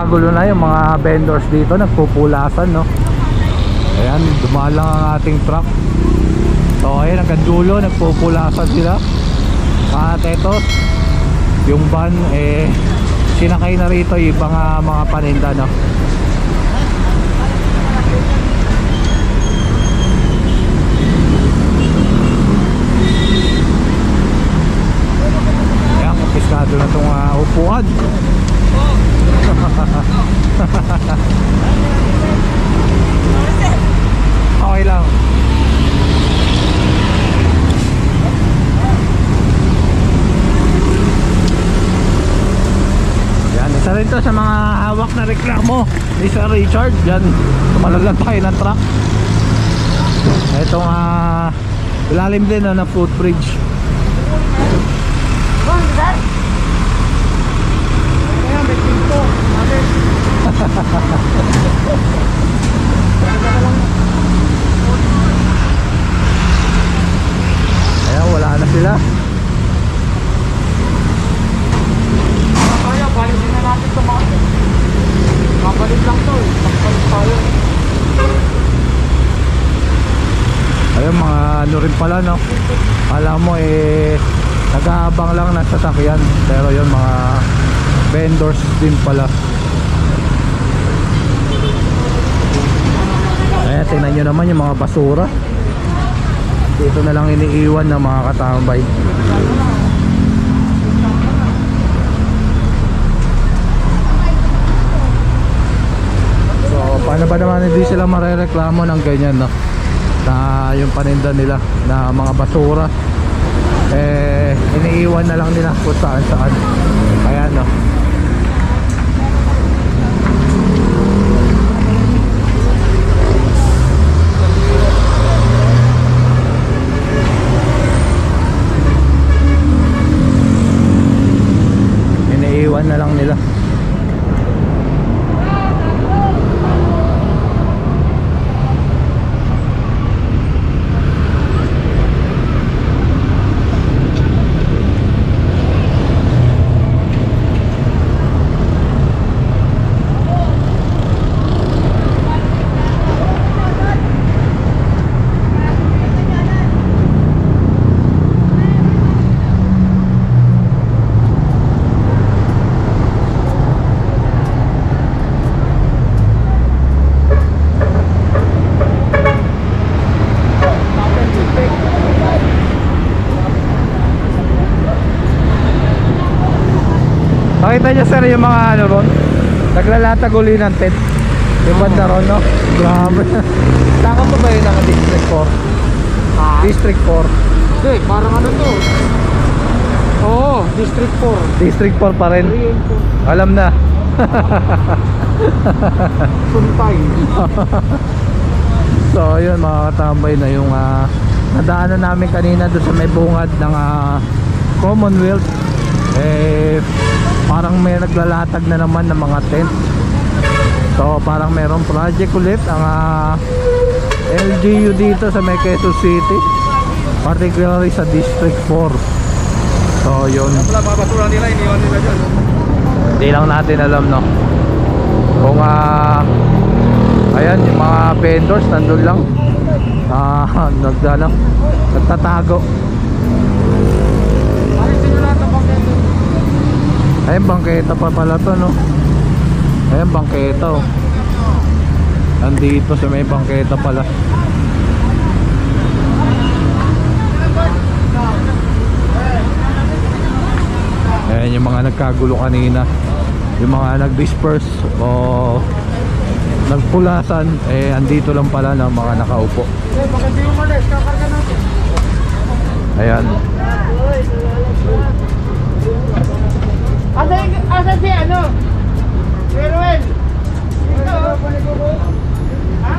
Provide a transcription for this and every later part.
nagkakagulo na yung mga vendors dito, nagpupulasan, no? Ayan, dumaan lang ang ating truck. So ayan, hanggang dulo nagpupulasan sila. At eto, yung van sinakay na rito yung ibang mga paninda, no? Ayan, kumpiskado na itong upuan. Okay lang. Yan, isa rin to sa mga hawak na reklamo ni Sir Richard. Yan, tumalaglag tayo ng truck. Itong ilalim din na footbridge. Ayan, wala na sila. Kaya, balikin na natin ito mga. Kapalit lang to eh. Kapalit tayo. Ayun, mga ano rin pala, no? Alam mo nag-aabang lang ng sasakyan. Pero yun, mga vendors din pala. Ayan, tingnan nyo naman yung mga basura. Dito na lang iniiwan ng mga katambay. So paano ba naman hindi sila marereklamo ng ganyan, no? Na yung paninda nila na mga basura iniiwan na lang nila kung saan saan. Ayan, no? Iniiwan na lang nila. Nakita niyo sir yung mga ano ron, naglalatag uli ng tent. Yung banda ron, no? Grabe. Saka pa ba yun ang District 4? District 4. Hindi, parang ano to? Oo, District 4. District 4 pa rin. Alam na. Suntay. So yun, mga katambay na yung nadaanan namin kanina doon sa may bungad ng Commonwealth. Parang may naglalatag na naman ng mga tent. So parang mayroong project ulit ang LGU dito sa may Quezon City, particularly sa District 4. So yun, Wala mga basura nila, iniwan nila dyan. hindi lang natin alam, no, kung ayan, yung mga vendors nandun lang nagtatago. Ayun, bangketa pa pala to, no? Ayun, bangketa, oh. Nandito sa may bangketa pala. Ayan yung mga nagkagulo kanina, yung mga nag-disperse o nagpulasan, andito lang pala ng mga nakaupo. Ayan. Asa si ano? Meron. Ito. Ha?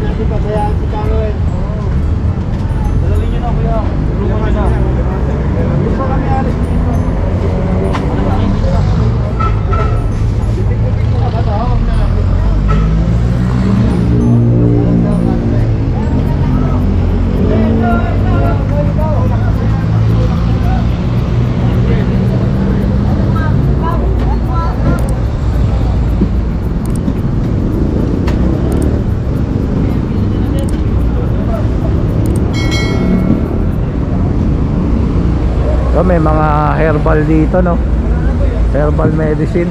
Hindi pa kaya si Carol. Dalaling niyo na kuya. Tulungan na. Hindi pa kami alis dito. So may mga herbal dito, no? Herbal medicine.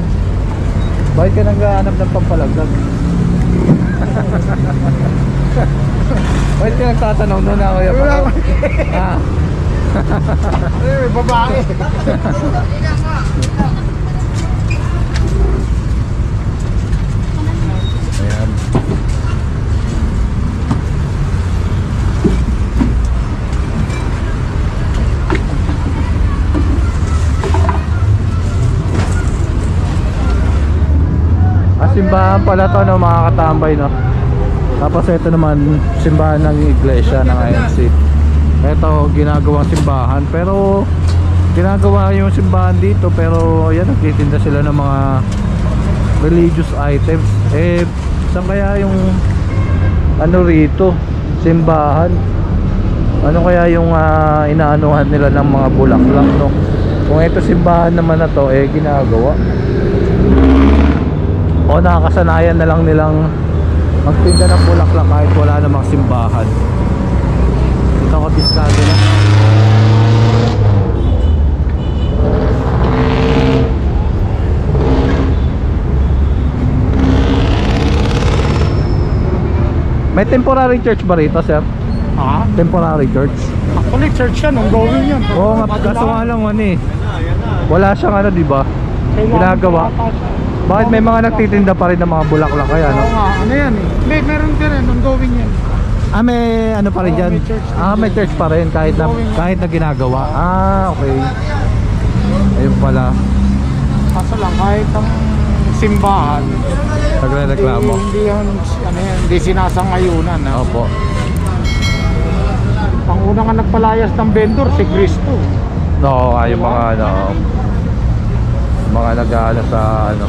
Bakit ka naghahanap ng pampalagdag? Bakit ka nagtatanong doon na kuya? Ah. Babae. Ayan. Simbahan pala to, no, mga katambay, no. Tapos ito naman simbahan ng iglesia ng INC. Ito ginagawang simbahan, pero ginagawa yung simbahan dito, pero yan, nagtitinda sila ng mga religious items. Eh saan kaya yung ano rito, simbahan? Ano kaya yung inaanuhan nila ng mga bulaklak, no? Kung ito simbahan naman na to, eh ginagawa o nakakasanayan na lang nilang magtinda ng bulaklak kahit wala namang simbahan. Ito ko diskado na. May temporary church ba rito, sir? Ha? Temporary church? Actually, church yan, ongoing yan. Oo nga, kaso nga lang ano eh, wala siyang ano, diba? Ginagawa. Bakit may mga nagtitinda pa rin ng mga bulaklak kaya, no? Oo nga, ano yan eh. Meron din rin, ongoing yan. Ah, may ano pa rin dyan? May church din. Ah, may church pa rin kahit na ginagawa. Ah, okay. Ayun pala. Kaso lang, kahit ang simbahan, Nagre-reklamo. hindi yan, ano yan, hindi sinasangayunan. Ha? Opo. Ang una nga nagpalayas ng vendor, si Cristo. No, yung mga ano, mga nag-ano sa ano,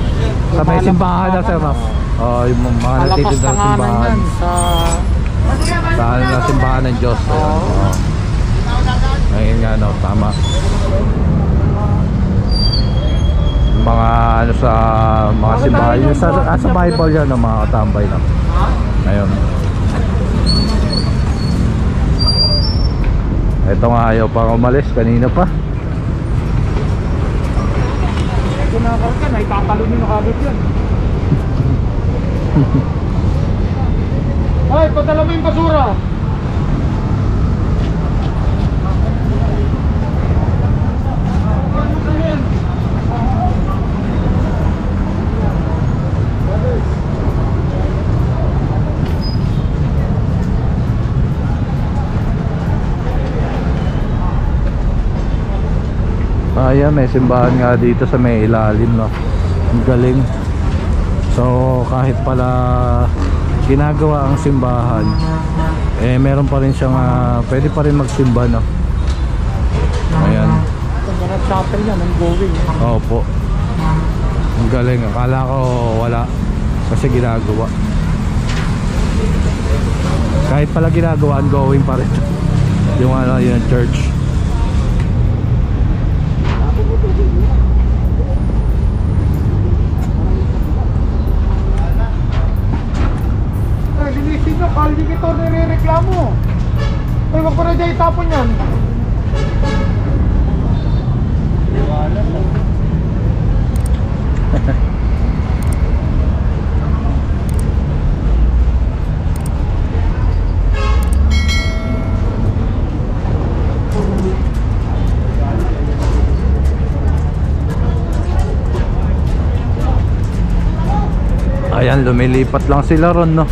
sa may simbahan na, sir, no? Oh, yung mga nagtitinda sa simbahan. Yan, Sa ano, na simbahan ng Diyos. Oo. Ayun nga, no, tama. Mga ano sa mga simbahan, yung sa Bible yan, no, mga katambay, no? Ayun. Ito nga, ayaw pa umalis, kanina pa. Kunakal ka, naitatalo nyo na kagad yan. Ay, padala mo yung basura. Ayan, may simbahan nga dito sa may ilalim, no? Ang galing. So kahit pala ginagawa ang simbahan, eh meron pa rin siyang pwede pa rin magsimba, no? Ayan. Ang chapel yan, ang going. Opo. Ang galing. Akala ko wala, kasi ginagawa. Kahit pala ginagawa, ongoing pa rin yung ano, yung church. Linisin nyo, kaldi kito nire-reklamo. Ay, wag ko na dyan itapon yan. Ayan, lumilipat lang sila ron, no?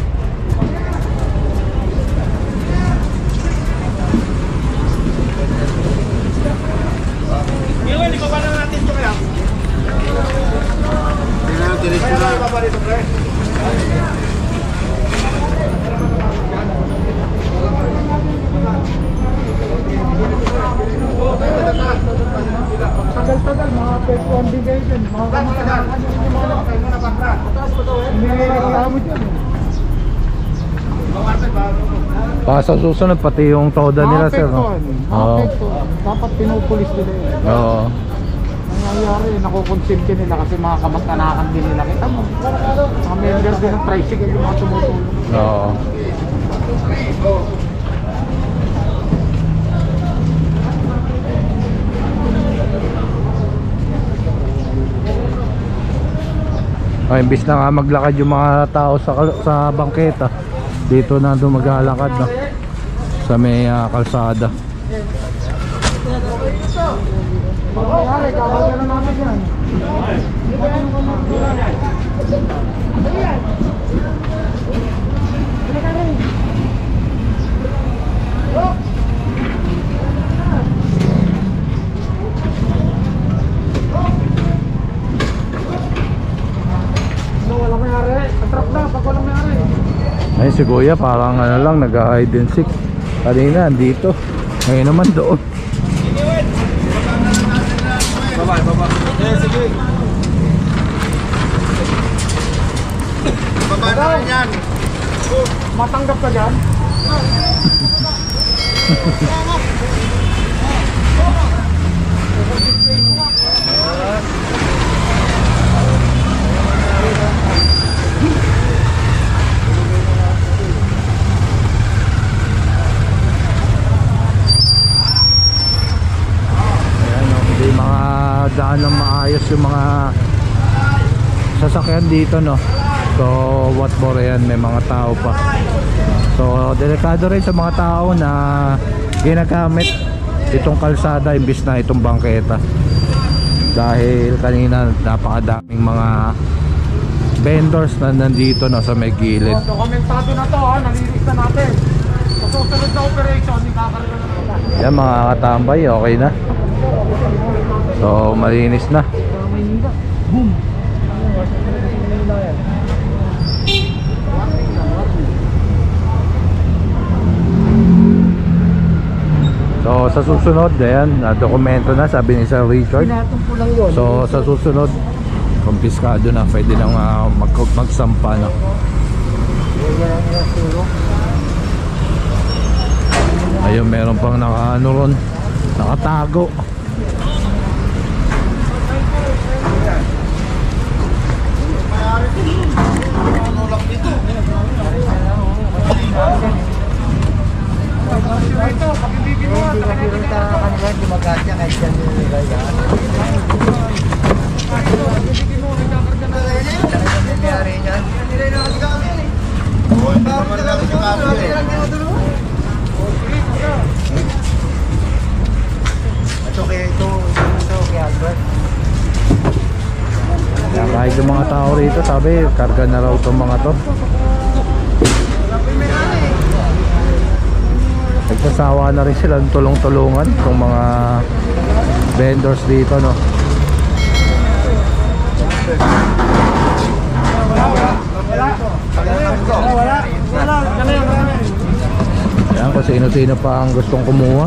Tagal-tagal, mga peso ang bigay din. Mga kamatagaan yung hindi reklamo dyan. Baka sa susunod pati yung toda nila, sir, no? Oo. Dapat pinupulis nila yun. Oo. Nangyayari, nakukonsente nila kasi mga kamag-anakan din nila. Kita mo, mga member din ng tricycle yung mga tumutulong. Oo. Imbis na nga maglakad yung mga tao sa bangketa, dito na doon maglalakad, no? Sa may kalsada. Walang mayari. Atrap na pag walang mayari. Ayun si Kuya parang ano lang, nag-hide and seek. Kanina andito, ngayon naman doon. Baba. Sige. Baba na yan. Matanggap ka dyan? Hindi mga daan ng maayos yung mga sasakyan dito, no? So what more yan, may mga tao pa. So delikado rin sa mga tao na ginagamit itong kalsada imbis na itong bangketa, dahil kanina napakadaming mga vendors na nandito, no, sa may gilid. Dokumentado na to, ha? Nalilis na natin. Sa susunod na operation, ikakaroon na natin. Yan mga katambay, okay na. So malinis na. Boom. So sa susunod, ayan, dokumento na, sabi ni Sir Richard. Pinatumpo lang yun. So sa susunod, kumpiskado na, pwede nang magsampa, no? Ayun, meron pang nakaano ron, nakatago. Ito, pag hindi ginawa, Pinakita ka kanila, gumagasya kahit yan yung nilaya. Nangyari niyan. Ito kaya ito kay Albert. Kaya kahit yung mga tao rito, sabi, karga na raw itong mga to. Nagsasawa na rin sila ng tulong-tulungan itong mga vendors dito, no? Ayan, kung sino-sino pa ang gustong kumuha.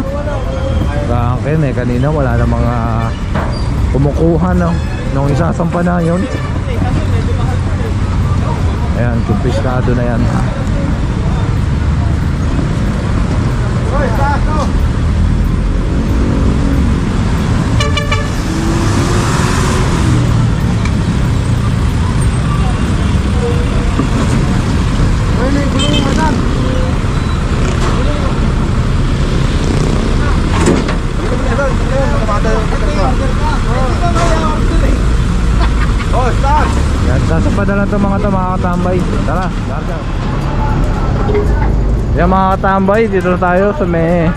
Sa akin kanina wala na mga kumukuha, no? Nung isasampa na yun. Ayan, kumpiskado na yan. Yan, sasampa na lang ito mga katambay. Tara, larga. Yan mga katambay, dito na tayo sa may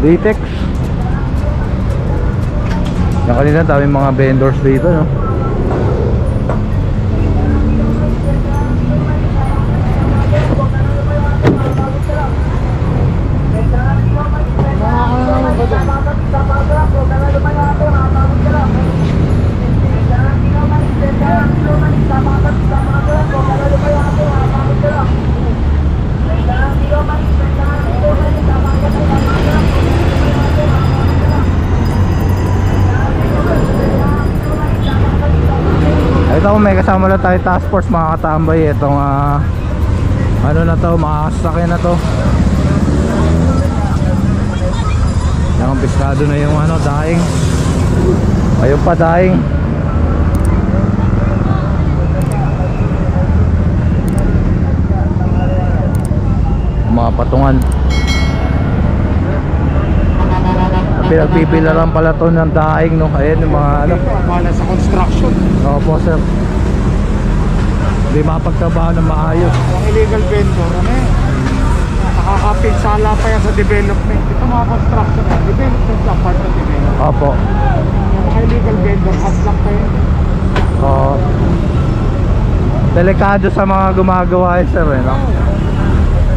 Litex. Yan, kanina daming mga vendors dito, no? Ito, may kasama na tayo task force mga katambay. Itong ano na to, makakasakyan na to. Yung piskado na yung ano, daing. Ayun pa, daing. Mga patungan. Pinagbibilaran pala to ng daing, no? Ayan yung mga ano. Wala sa construction. Opo, sir. Hindi mapagtrabaho ng maayos. Ang illegal vendor, ano eh? Nakakapinsala pa yan sa development. Ito mga construction yan. Development lang, part of development. Opo. Yung mga illegal vendor, haslak pa yun. Oo. Delikado sa mga gumagawa eh, sir, eh, no?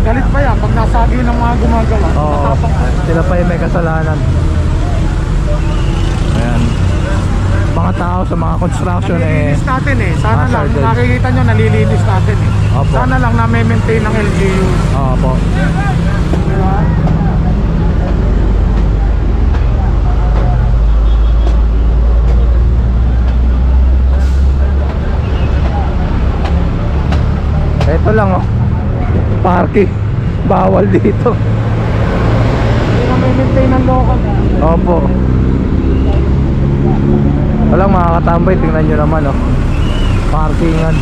Galit pa yan pag nasabi ng mga gumagawa. Oo. Matapang pa. Sila pa yung may kasalanan. Ayan. Mga tao sa mga construction eh. Nalilinis natin eh. Sana lang, hazardous. nakikita nyo, nalilinis natin eh. Opo. Sana lang na-maintain ng LGU. Opo. Diba? Ito lang oh. Parking. Bawal dito. Hindi na-maintain ng local. Opo. Walang makakatambay, tingnan nyo naman oh. Parkingan.